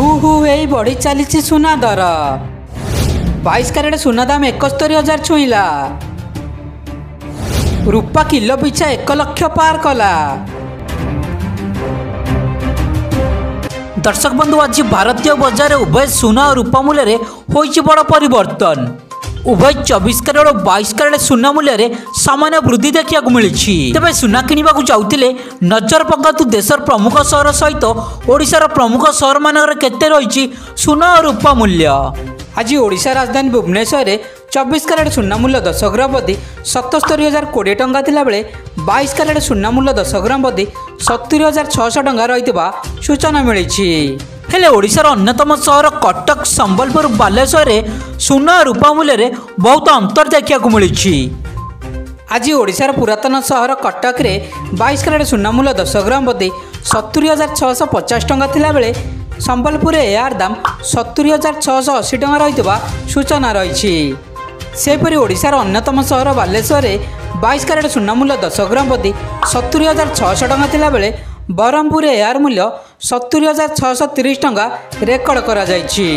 Who who हेई बढ़ी चली सुना दर 22 कैरेट सुना दाम 71,000 छुईला। रूपा किलो पिछा 1 लाख पार कला। दर्शक बंधु आज भारतीय बजार उभय सुना और रूपा मूल्य होइछि बड़ परिवर्तन। उभय 24 कैरेट और 22 कैरेट सुना मूल्य सामान्य वृद्धि देखा मिली। तेज सुना किणवा जाऊे नजर पकातु देशर प्रमुख सहर सहित ओडिशार प्रमुख सहर मानक केते रही सुना और रूपा मूल्य। आज ओडिशा राजधानी भुवनेश्वर में 24 कैरेट सुना मूल्य 10 ग्राम बदी 77,020 टंका थिला बेले 22 कैरेट सुना मूल्य 10 ग्राम बदी 70,600 टंका रही सूचना मिली। हेले ओडिशार अन्यतम सहर कटक संबलपुर बालेश्वर में सुना और रूपा मूल्य बहुत अंतर देखा मिली। आज ओडिशार पुरातन सहर कटक रे 22 कैरेट सुना मूल्य 10 ग्राम बदी 70,650 टंका थिला बेले संबलपुर यार दाम 70,680 टंका रही सूचना रही। सेपरी ओडिशार अन्यतम सहर बालेश्वर में 22 कैरेट सुना मूल्य 10 ग्राम बदी 70,600 टंका थिला बेले बरहमपुर यार मूल्य 70,630 टंका रेकर्ड करा जायछि।